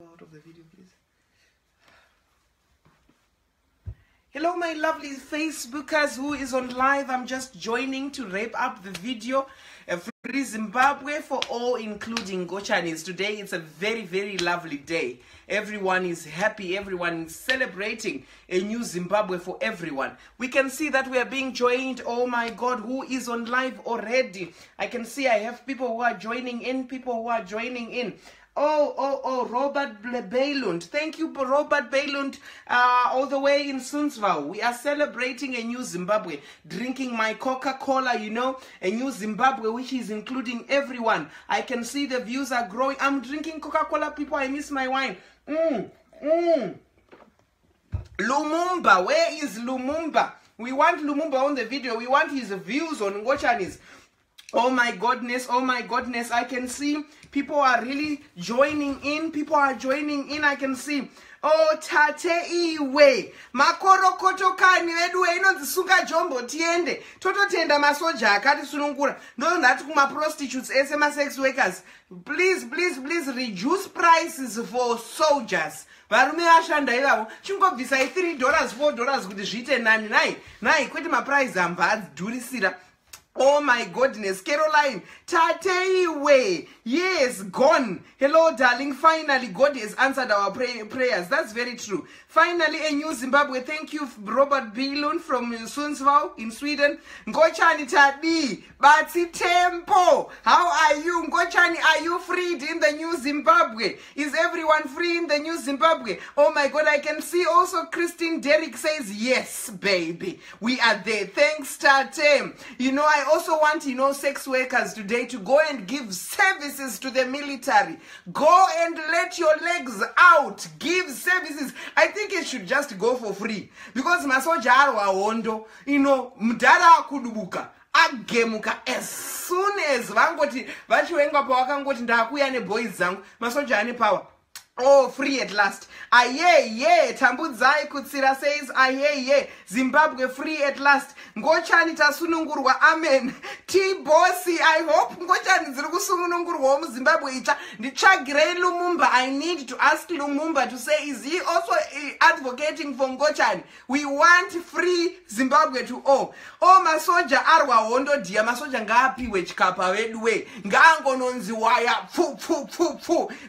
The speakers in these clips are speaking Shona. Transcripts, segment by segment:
Out of the video, please. Hello, my lovely Facebookers who is on live. I'm just joining to wrap up the video. A free Zimbabwe for all, including Ngochanes. Today it's a very, very lovely day. Everyone is happy. Everyone is celebrating a new Zimbabwe for everyone. We can see that we are being joined. Oh my God, who is on live already? I can see I have people who are joining in. Oh, Robert Baylund. Thank you, Robert Baylund, all the way in Sundsvall. We are celebrating a new Zimbabwe. Drinking my Coca-Cola, you know, a new Zimbabwe, which is including everyone. I can see the views are growing. I'm drinking Coca-Cola, people. I miss my wine. Lumumba, where is Lumumba? We want Lumumba on the video. We want his views on Ngochanes. Oh my goodness, I can see people are really joining in. I can see. Oh, Tateiwe. Makoro kotokani wedwe inonzisunga jombo tiende. Toto tenda masoja akati sunungura. No, not kuma prostitutes, SMA sex workers. Please reduce prices for soldiers. Varume ashanda ivawo chingobvisa $3 $4 kuti zviite nani nai kwete maprice amba adhurisira. Oh my goodness, Caroline, Tateiwe, yes, gone. Hello, darling. Finally, God has answered our prayers. That's very true. Finally, a new Zimbabwe. Thank you, Robert Baylund from Sundsvall in Sweden. Ngochane Tadi, Batsi Tempo. How are you, Ngochane? Are you freed in the new Zimbabwe? Is everyone free in the new Zimbabwe? Oh my God, I can see also Christine Derrick says, yes, baby. We are there. Thanks, Tate. You know, I also want, sex workers today to go and give services to the military. Go and let your legs out. Give services. I think it should just go for free. Because masoja arwa hondo, mdara akudubuka. Agemuka as soon as vangoti vachiwenga pawakangoti ndakuya neboys zangu masoja ane power. Oh, free at last. Aye, Tambudzai Kutsira says, aye, Zimbabwe free at last. Ngochane tasunungurwa, amen. T-Bossy, I hope Ngochane zirikusunungurwa Zimbabwe icha. Ndichagire Lumumba, I need to ask Lumumba to say, is he also advocating for Ngochane? We want free Zimbabwe to all. Oh, masoja arwa hondo dia, masoja ngapi wechikapa wedwe. Ngango nonzi waya, fu.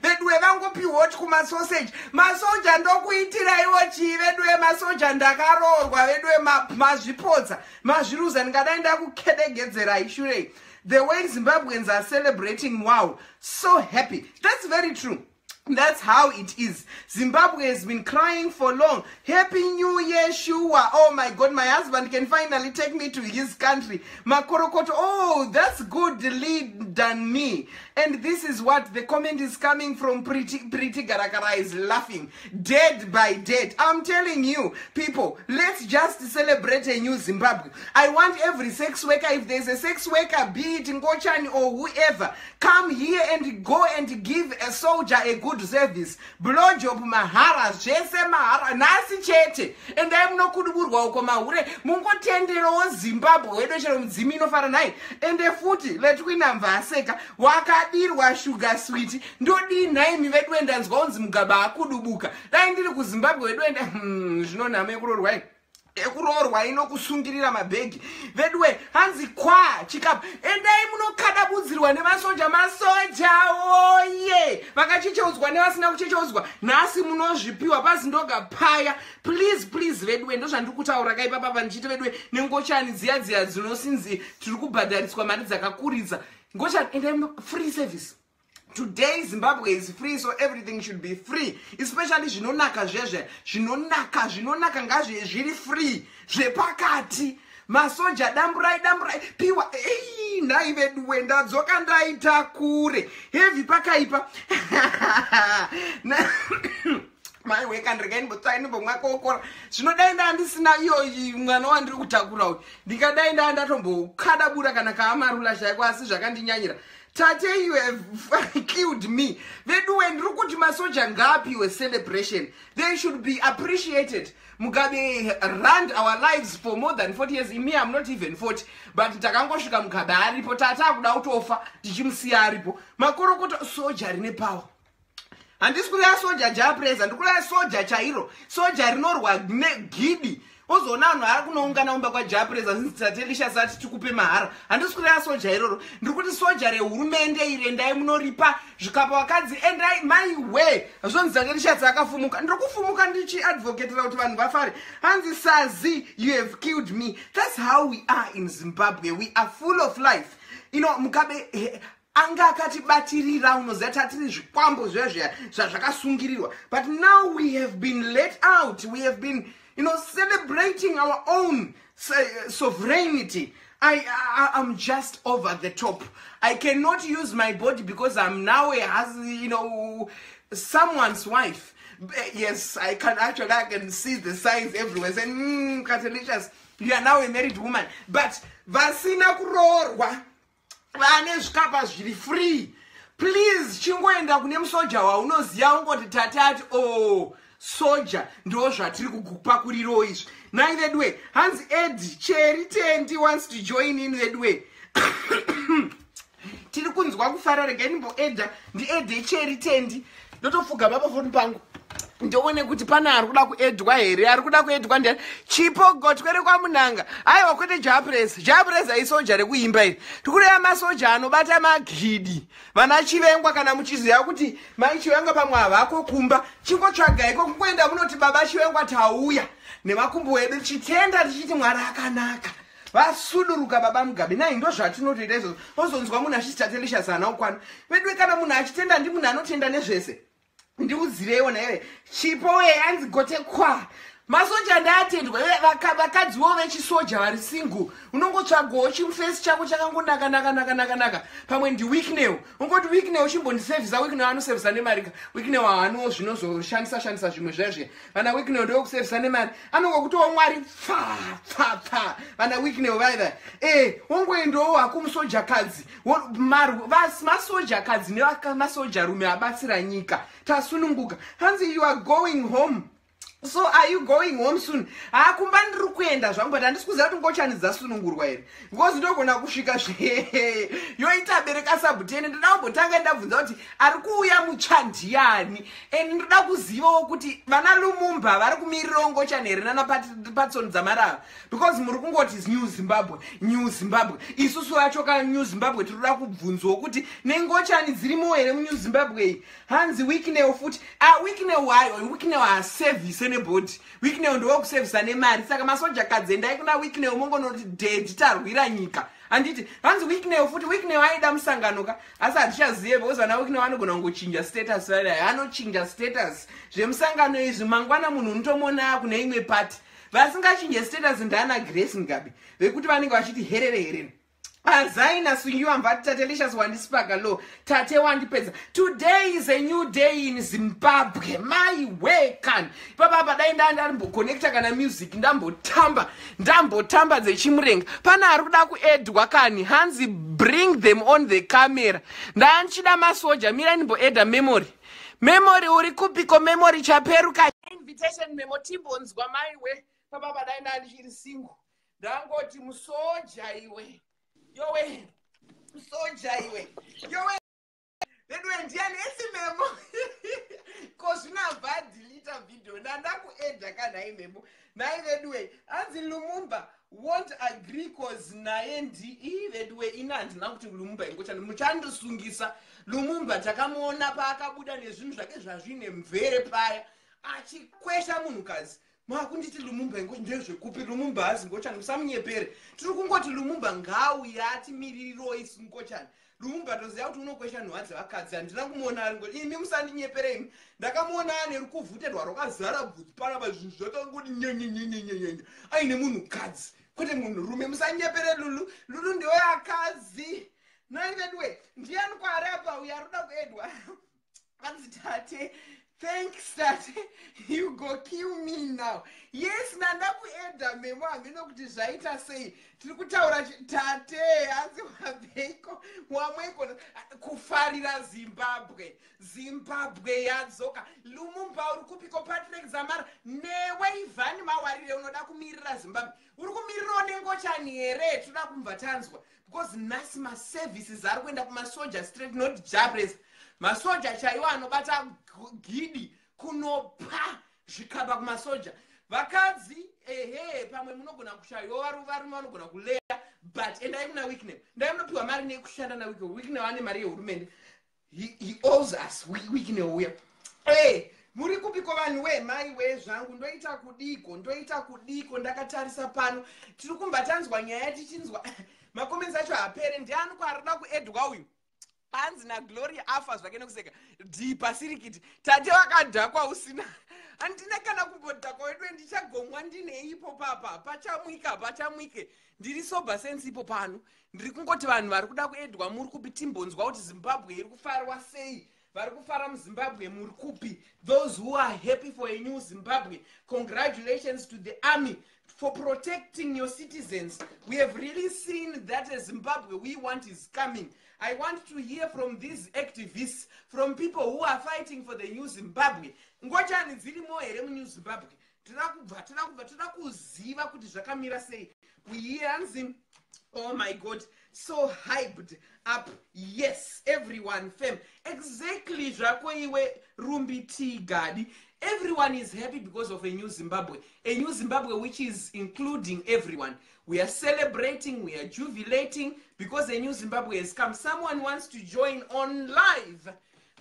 Wedwe vango piwot kuma sausage masoja ndokuitira iwo chivedwe masoja ndakarorwa vedwe mazvipodza mazviruza ndingadaenda kukedegedzera ishure. The way Zimbabweans are celebrating, wow, so happy. That's very true. That's how it is. Zimbabwe has been crying for long. Happy New Year, Shua. Oh my God, my husband can finally take me to his country. Makorokoto. Oh, that's good lead than me. And this is what the comment is coming from. Pretty Garakara is laughing. Dead by dead. I'm telling you, people, let's just celebrate a new Zimbabwe. I want every sex worker, if there's a sex worker, be it Ngochane or whoever, come here and go and give a soldier a good service. Blowjob mahara, jese mahara, nasi chete. And I'm no kuduburwa ukoma ure. Mungo tendero Zimbabwe, wedo chero mzimino faranai. And the footy, let wina mvaseka, wakadirwa sugar sweet. Ndodi naimi wedwe ndanzgonzi mgaba akudubuka. Da indiri ku Zimbabwe wedwe nda, mekurorwa. Ekurorwa inokusungirira mabhegi vedwe hanzi kwa chikapu endai munokadabudzirwa nemasoja oye vakachicheudzwa nevasina kuchicheudzwa nhasi munozvipiwa pasi ndoga paya. Please vedwe ndozvandikutaura kaipapa pandichiti vedwe nengochani dziya dzinosinzi tiri kubhadhariswa mari dzakakuridza. Ngochani endai free service. Today Zimbabwe is free, so everything should be free. Especially zvinonaka zvezve. Zvinonaka ngazve zviri free. Zvepakati. Masoja damburai piwa. Nai vedwe ndadzoka ndaita kure. Heavy pakaipa. Mai weka ndrekaini botsaini bomwakokora. Zvinodaenda handisina iyo mwana wandiri kutakura uyu. Ndikadaenda ndatombokada bura kana kaamarula shaiko asi zvakandinyanyira. Tate, you have killed me. Vedwe ndrukuti masoja ngapiwe celebration. They should be appreciated. Mugabe ran our lives for more than 40 years. In me, I'm not even 40. But takangosvika Mugabe aripo, tata kuda kutofa, tichimusiya aripo. Makorokoto soja rine power. handisi kureva soja japresa, ndikureva soja chairo, soja rinorwa negidi. Ozoona vanhu vari kunoungana umba kwajapresa Tatelicious ati tikupe mahara. Handisi kureva soja iroro, ndiri kuti soja rehurumende iri endai munoripa zvikapa vakadzi, endai my way. Zvonzi Tatelicious akafumuka, ndiri kufumuka ndichiadvocatera kuti vanhu vafare. Hanzi Sazi, you have killed me. That's how we are in Zimbabwe. We are full of life. You know, Mugabe anga akatibatirira unoziva tatiri zvikwambo zvezvia zvazvakasungirirwa. But now we have been let out. We have been, you know, celebrating our own sovereignty. I'm just over the top. I cannot use my body because I'm now someone's wife. Yes, I can see the signs everywhere saying, Tatelicious, you are now a married woman. But vasina kurorwa, vane zvikapa zviri free. Please, chingoenda kune musoja waunoziva ungoti tatati, oh, soja ndo zvatiri kukupakuriro izvi. Neither way, Hans Ed Cherry Tendi wants to join in that way. Tiri kunzwa kufara rega nimbo Edda ndi Ed Cherry Tendi ndotofuga baba foni pangu ndoone kuti pana ari kuda kuedwa here, ari kuda kuedwa ndiani chipo gotwere kwamunanga. Aiwa kwete japresa isoja rekuimba iri. Tikureva masoja anobata magidi vana chivengwa, kana muchiziva kuti mai chivengwa pamwe havako kumba, chingotsvaga iko kungoenda munoti baba chivengwa tauya nemakumbo edu chitenda tichiti Mwari akanaka. Vasuduruka baba Mugabe. Nai ndo zvatinotoita izvozvo. Ozonzwa munhu achiti Tatelicious haana kukwana. Vedwe kana munhu achitenda ndi munhu anotenda nezvese. Ndiuzirewo naiwe chipo hanzi gote kwa masoja ndaatendwa vakadziwo vechisoja vari single. Unongotsvagawo chimufesi chako chakangonaka pamwe ndi weeknew. Ungoti weeknew chimbondisevhisa, weeknew anosevhisa nemarika, weeknew haanowo zvinozoshandisa zvimwe zvezve. Vana weeknew ndokusevhisa nemari, anongokutowo Mwari pfa vana weeknew vaida. Wongoendawo hako musoja kadzi, masoja kadzi nevamasoja rume abatsira nyika. Tasununguka. Hanzi, you are going home. So are you going home soon? Kumba ndiri kuenda zvangu, but handisi kuziva kuti Ngochane dzasunungurwa here. Because ndogona kusvika yoita bereka sabutene. Ndoda kumbotanga ndabvunza kuti ari kuuya muchandiani. And ndoda kuzivawo kuti vana Lumumba vari kumirira Ngochane here nanapatsoni dzamarava. Because muri kungoti New Zimbabwe. Isusu vacho New Zimbabwe tinoda kubvunzwawo kuti neNgochane dzirimo here muNew Zimbabwe. Hanzi weeknew futi. Weeknew haservice nebody. Weeknew ndo kusevhisa nemari. Saka masoja kadzi endai kuna weeknew mongonoti dead tarwira nyika. Anditi hanzi weeknew futi, weeknew aida musanganoka. Asi hatichazive because vana weeknew vanogona kungochinja status. Anochinja status zvemusangano izvi mangwana munhu unotomona kune imwe party. Vasingachinje status ndaana Grace Mugabe vekuti vanenge vachiti herere. Azaina sungiwa mvati Tatelicious wandisipaga lo tate wandipedza. Today is a new day in Zimbabwe. My way can. Papa dai ndamboconnecta kana music ndambotamba dzechimurenga. Pana ari kuda kuedwa kani. Hanzi bring them on the camera. Ndanchida masoja mira nimboedha memory uri kupiko memory chaperuka invitation memo timbonzwa my way. Papa dai ndichiri single. Ndangoti musoja iwe. Yowe, soja iwe. Yowe, vedwe ndiani esimemo. Cause unabva delete video. Nanda kuedha kana imemo. Nai vedwe, hanzi Lumumba won't agree cause naye vedwe inanzi nakuti Lumumba Ngochane muchandosungisa. Lumumba takamuona paakabuda nezvinhu zvake zvazvine mvere paya. Achikwesha munhukazi. Makunditi Lumumba ndezvekupi Lumumba hazi Ngochane musamunyepere. Tiri kungoti Lumumba ngauya atimiriro isi Ngochane. Lumumba toziva kuti unokwesha nhwa dzevakadzi. Handina kumuona ari ngoti imi musandinyeperei imi. Ndakamuona ane rukuvhuterwa rwakazara bvudzi panapa zvinhu zvakangoti nyenyenyenyenyenyenye. Aine munhukadzi. Kwete munhurume musanyepere Lulu. Lulu ndiwe akadzi. Naivedwe ndiani kwarapa uya ruda kuedwa. Hanzi tate. Thanks, Tate. You go kill me now. Yes, nanda kuedha memo handinokuti zvaita sei. Tiri kutaura tate hanzi wabeko wamweko kufarira Zimbabwe yadzoka. Lumumba uri kupiko Patrick Zamara newe Ivani Mawarire unoda kumirira Zimbabwe. Uri kumirirawo neNgochane here toda kumva tanzwa. Because nhasi services ari kuenda kumasoja straight not jabresa. masoja chaiwo anobata gidi kunopa zvikaba kumasoja. Vakadzi pamwe munogona kushayiwa varume vanogona kuleya, but endai kuna Weekname. Ndai munopiwa mari nekushanda naWeekname. Weekname ane mari yehurumende. He owes us. Weekname uya. Muri kupiko vanhu we mai we zvangu ndoita kudiko ndakatarisa pano tiri kumbatanzwa nyaya tichinzwa makomenzi acho hapere. Ndiani kwarida kuedwa uyu hanzi naGloria afa zvake nekuseka dhipa sirikiti tate wakadhakwa usina handina kana kumbodhakwa wedwe ndichagomwa ndineipo papa pachamwike ndiri sober sense ipo pano ndiri kungoti vanhu vari kuda kuedwa muri kupi timbonzwa kuti Zimbabwe iri kufarwa sei vari kufara muZimbabwe muri kupi. Those who are happy for a new Zimbabwe, congratulations to the army for protecting your citizens. We have really seen that a Zimbabwe we want is coming. I want to hear from these activists, from people who are fighting for the new Zimbabwe. Ngochane dzirimo here mu new Zimbabwe. Toda kuziva kuti zvakamira sei. We hear Anzim, oh my God, so hyped up. Yes, everyone, fam. Exactly, Jacko iwe Rumbiti Gadi. Everyone is happy because of a new Zimbabwe. A new Zimbabwe which is including everyone. We are celebrating, we are jubilating because a new Zimbabwe has come. Someone wants to join on live.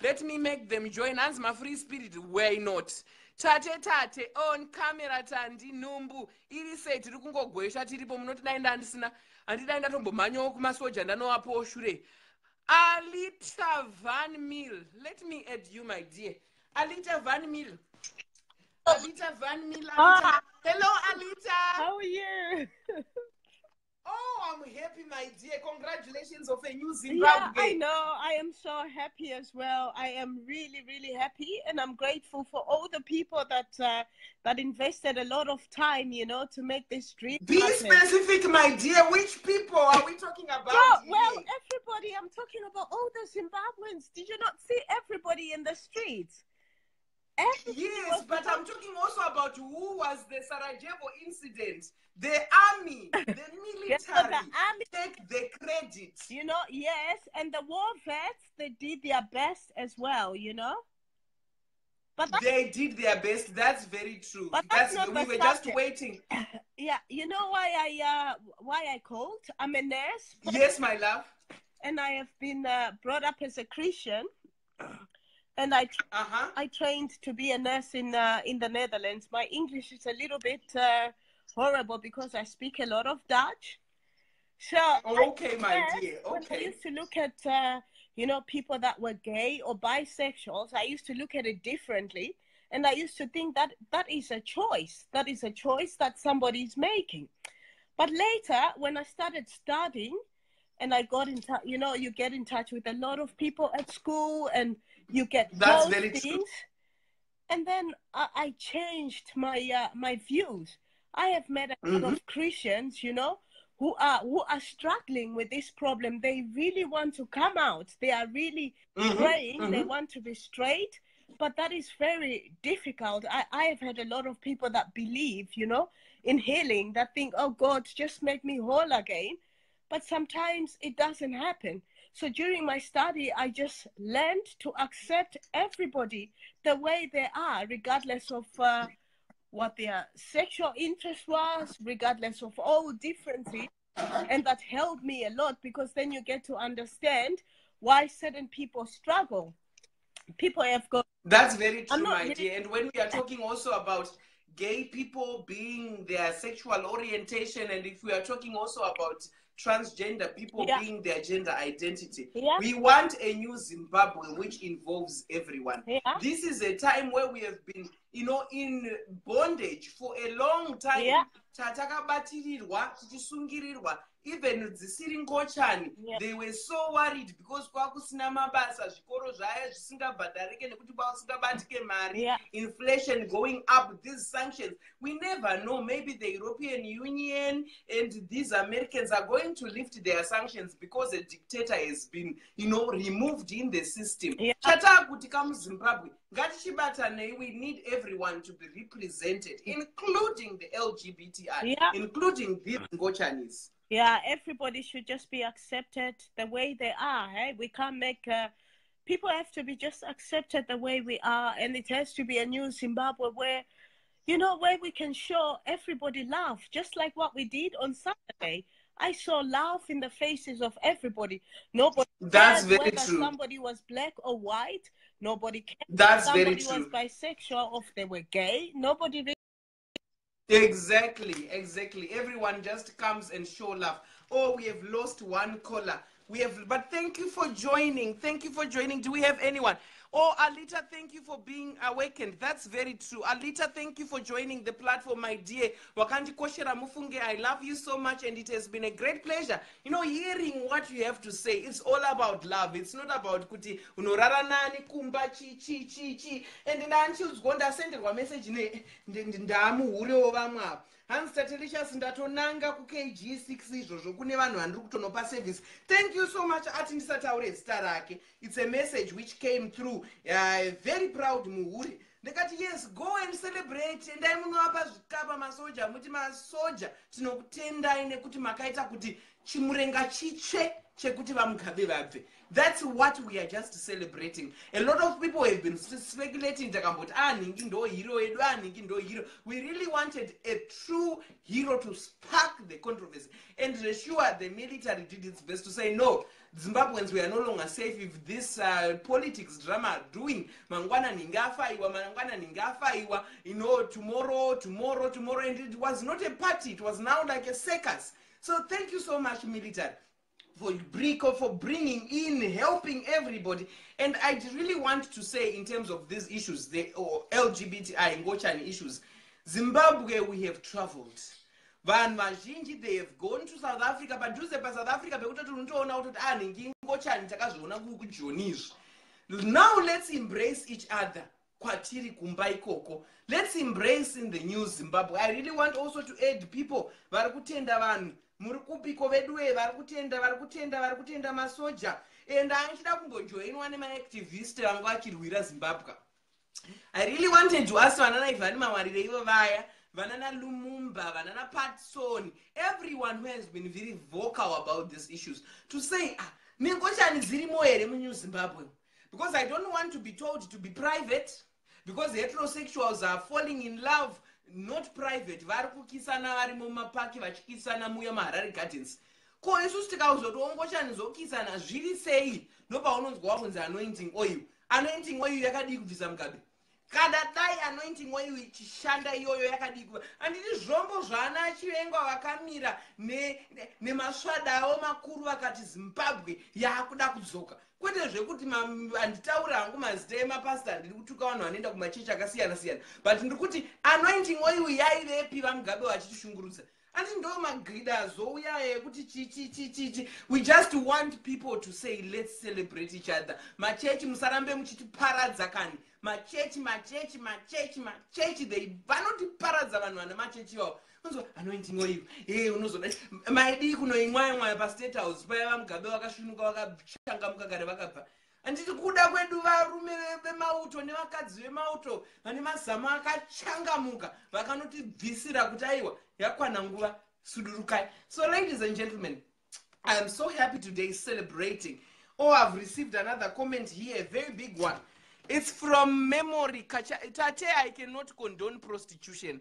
Let me make them join. As my free spirit, why not? Tate on camera tandi numbu iri sei tiri kungogwesha tiripo munoti daenda handidaenda tombomhanyawo kumasoja ndanowapo shure. Alita Van Mil, let me add you, my dear. Alita Van Mil. Alita Van Mil. Hello, Alita. How are you? Oh, I'm happy, my dear. Congratulations of a new Zimbabwe. Yeah, I know. I am so happy as well. I am really, really happy, and I'm grateful for all the people that invested a lot of time, you know, to make this dream Be happen. specific, my dear. Which people are we talking about? Well, everybody. I'm talking about all the Zimbabweans. Did you not see everybody in the streets? Yes, but I'm talking also about who was the Sarajevo incident. The army, the military, yes, so the army, take the credit. You know, yes, and the war vets, they did their best as well, you know. But they did their best. That's very true. But we were just waiting. Yeah, you know why I called? I'm a nurse. Yes, my love. And I have been brought up as a Christian. And I trained to be a nurse in the Netherlands. My English is a little bit horrible because I speak a lot of Dutch. So okay, my dear. Okay. When I used to look at you know, people that were gay or bisexuals, I used to look at it differently, and I used to think that that is a choice. That is a choice that somebody is making. But later, when I started studying, and I got in touch, you know, you get in touch with a lot of people at school, and you get that's very things, true. And then I changed my my views. I have met a lot of Christians, you know, who are struggling with this problem. They really want to come out. They are really praying. They want to be straight, but that is very difficult. I have had a lot of people that believe, you know, in healing, that think, oh God, just make me whole again. But sometimes it doesn't happen. So during my study, I just learned to accept everybody the way they are, regardless of what their sexual interest was, regardless of all differences. And that helped me a lot, because then you get to understand why certain people struggle. People have got... That's very true, my dear. And when we are talking also about gay people being their sexual orientation, and if we are talking also about transgender people being their gender identity, we want a new Zimbabwe which involves everyone. This is a time where we have been, you know, in bondage for a long time. Even dzisiri Ngochane, they were so worried because kwakusina mabasa, zvikoro zvaya zvisingabhadharike nekuti kwakusingabatike mari, inflation going up, these sanctions. We never know, maybe the European Union and these Americans are going to lift their sanctions because a dictator has been, you know, removed in the system. Chata kuti kamu Zimbabwe, ngatichibatane, we need everyone to be represented, including the LGBTI, including these Ngochanes. Yeah, everybody should just be accepted the way they are. Hey? We can't make people have to be just accepted the way we are, and it has to be a new Zimbabwe where, you know, where we can show everybody love, just like what we did on Saturday. I saw love in the faces of everybody. Nobody That's cared very whether true. somebody was black or white. Nobody cared if That's very somebody was true. bisexual or if they were gay. Nobody really. Exactly, exactly. Everyone just comes and show love. Oh, we have lost one caller. We have, but thank you for joining. Thank you for joining. Do we have anyone? Oh, Alita, thank you for being awakened. That's very true. Alita, thank you for joining the platform, my dear. Wakanti Koshera Mufunge, I love you so much, and it has been a great pleasure. You know, hearing what you have to say. It's all about love. It's not about kuti unorara nani kumba chi. And ndanchiudzwa senderwa message ndamuhure wovamwe ava. Hans Tatelicious ndatonanga ku-KG 6 izvozvo kune vanhu vandiri kutonopa service. Thank you so much. Ati ndisataure zita rake. It's a message which came through. Very proud muhuri. Ndakati yes, go and celebrate. Endai munovapa zvikapa masoja. Muti masoja tinokutendai nekuti makaita kuti chimurenga chiche chekuti vamugabe vabve. That's what we are just celebrating. A lot of people have been speculating takamboti ningi ndo hero edu, ningi ndo hero. We really wanted a true hero to spark the controversy, and sure the military did its best to say no, Zimbabweans were no longer safe if this politics drama are doing. Mangwana ningafaiwa, you know, tomorrow, and it was not a party, it was now like a circus. So thank you so much, military, for bringing in, helping everybody. And I really want to say, in terms of these issues, the LGBTI Ngochane issues, Zimbabwe, we have traveled. Vanhu vazhinji, they have gone to South Africa, but padhuze South Africa pekuti unotoona kuti ningi Ngochane takazviona kuJonizvi. Now let's embrace each other. Kwatiri kumba ikoko. Let's embrace in the new Zimbabwe. I really want also to add people vari kutenda vanhu. Muri kupiko veduwe vari kutenda masoja. And anchida kumbojoinwa nemaactivist vanga vachirwira Zimbabwe. I really wanted to ask vanana Ivani Mawarire ivo vaya, vanana Lumumba, vanana Patson, everyone who has been very vocal about these issues, to say, Ngochane zirimo here mu Zimbabwe. Because I don't want to be told to be private, because heterosexuals are falling in love, not private. Vari kukisana vari mumapaki vachikisana muya maHarare Gardens. Ko isusu tikaudzoti Ngochane zokisana zviri sei, ndopaunonzwa wakunzi anointing oil. Anointing oil yakadii kubvisa Mugabe. Kada dai anointing oil ichishanda iyoyo yakadii kuva. Anditi zvombo zvana Chirengwa vakamira nemasvada avo makuru vakati Zimbabwe yakuda kudzoka. Kwete zvekuti anditaura hangu mazita emapasita, ndiri kutuka vanhu vanoenda kumachechi akasiyana siyana, but ndiri kuti anointing oil yaivepi vaMugabe vachitishungurudza. And ndo magida zouya ekuti chichi. We just want people to say, let's celebrate each other. Machechi musarambe muchitiparadza kani. Machechi, they vanotiparadza vanhu vana machechi vavo. Anointing oil. Unozoda maidi kunoimwa pa State House paya vaMugabe vakashunuka vakachangamuka kare vakabva. Anditi kuda kwedu varume vemauto nevakadzi vemauto vane mazama akachangamuka vakanotibvisira kuti aiwa yakwana nguva sudurukai. So ladies and gentlemen, I am so happy today celebrating. Oh, I've received another comment here, a very big one. It's from Memory. Tate, I cannot condone prostitution.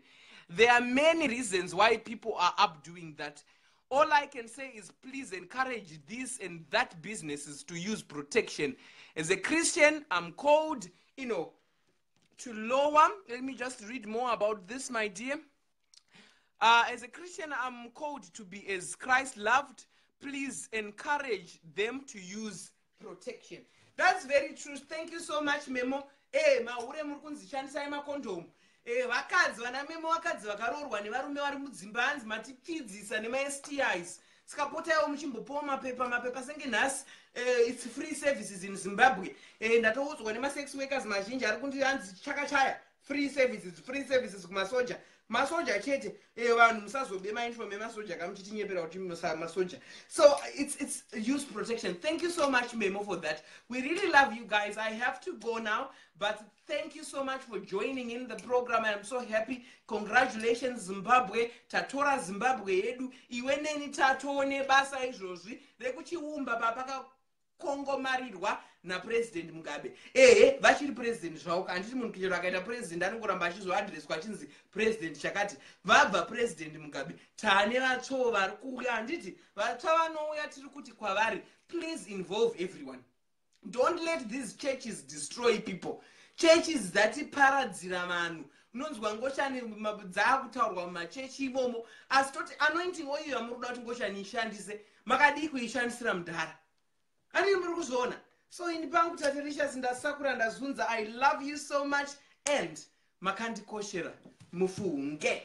There are many reasons why people are up doing that. All I can say is please encourage this and that businesses to use protection. As a Christian, I'm called, to lower. Let me just read more about this, my dear. As a Christian, I'm called to be as Christ loved. Please encourage them to use protection. That's very true. Thank you so much, Memo. Mahure muri kunzishandisa makondomu. Vakadzi vana Memo vakadzi vakarorwa nevarume vari mudzimba hanzi matipfidzisa nema-STIs. Saka potaiwo muchimbopawo mapepa senge nhasi. It's free services in Zimbabwe. Ndatoudzwa nema-sex workers mazhinji ari kundi hanzi chakachaya. Free services kumasoja. Masoja chete, vanhu musazobe mainfo memasoja kamuchitinyepera kuti masoja. So it's use protection. Thank you so much, Memo, for that. We really love you guys. I have to go now, but thank you so much for joining in the program. I'm so happy. Congratulations, Zimbabwe. Tatora Zimbabwe yedu. Iweneni tatone basa izvozvi rekuchiumba papaka Kongo marirwa napresident Mugabe vachiri president zvavo handiti munhu kichero akaita president anongoramba achizoadreswa achinzi president chakati vabva president Mugabe tane vatsvo vari kuuya handiti vatsva vanouya tiri kuti kwavari please involve everyone. Don't let these churches destroy people. Churches dzatiparadzira vanhu unonzwa Ngochane dzaakutaurwa mumachechi imomo asi toti anointing oil yamuri kuda kuti Ngochane ishandise makadii kuishandisira mudhara ani muri kuzviona. So ini pangu Tatelicious ndasakura ndazunza. I love you so much and makandikoshera mufunge.